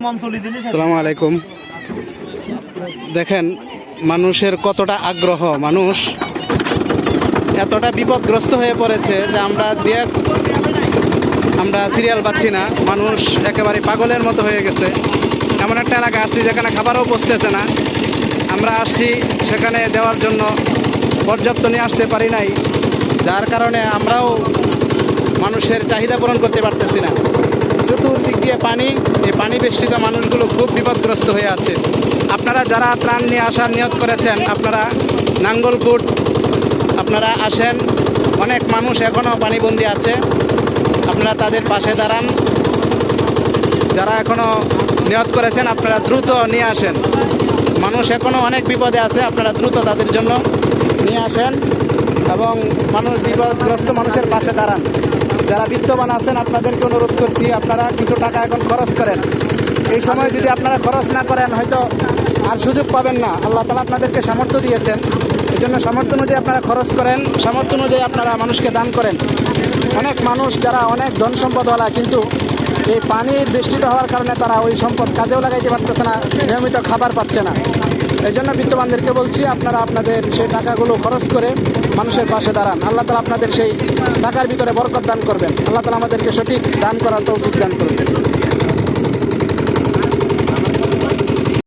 আসসালামু আলাইকুম। দেখেন মানুষের কতটা আগ্রহ, মানুষ এতটা বিপদগ্রস্ত হয়ে পড়েছে যে আমরা সিরিয়াল পাচ্ছি না। মানুষ একেবারে পাগলের মতো হয়ে গেছে। এমন একটা এলাকা আসছি যেখানে খাবারও পৌঁছতেছে না। আমরা আসছি সেখানে দেওয়ার জন্য, পর্যাপ্ত নিয়ে আসতে পারি নাই, যার কারণে আমরাও মানুষের চাহিদা পূরণ করতে পারতেছি না। চতুর্দিক দিয়ে পানি, এই পানি বেষ্টিত মানুষগুলো খুব বিপদগ্রস্ত হয়ে আছে। আপনারা যারা ত্রাণ নিয়ে আসার নিয়ত করেছেন, আপনারা নাঙ্গলকোট আপনারা আসেন। অনেক মানুষ এখনও পানিবন্দী আছে, আপনারা তাদের পাশে দাঁড়ান। যারা এখনও নিয়ত করেছেন আপনারা দ্রুত নিয়ে আসেন। মানুষ এখনও অনেক বিপদে আছে, আপনারা দ্রুত তাদের জন্য নিয়ে আসেন এবং বিপদগ্রস্ত মানুষের পাশে দাঁড়ান। যারা বিত্তবান আছেন আপনাদেরকে অনুরোধ করছি, আপনারা কিছু টাকা এখন খরচ করেন। এই সময় যদি আপনারা খরচ না করেন হয়তো আর সুযোগ পাবেন না। আল্লাহ তাআলা আপনাদেরকে সামর্থ্য দিয়েছেন, এই জন্য সামর্থ্য অনুযায়ী আপনারা খরচ করেন, সামর্থ্য অনুযায়ী আপনারা মানুষকে দান করেন। অনেক মানুষ যারা অনেক ধন সম্পদওয়ালা, কিন্তু এই পানির বৃষ্টিতে হওয়ার কারণে তারা ওই সম্পদ কাজেও লাগাইতে পারতেছে না, নিয়মিত খাবার পাচ্ছে না। এই জন্য বিত্তবানদেরকে বলছি, আপনারা আপনাদের সেই টাকাগুলো খরচ করে মানুষের পাশে দাঁড়ান। আল্লাহ তাআলা আপনাদের সেই টাকার ভিতরে বরকত দান করবেন। আল্লাহ তাআলা আমাদেরকে সঠিক দান করার তৌফিক দান করবেন।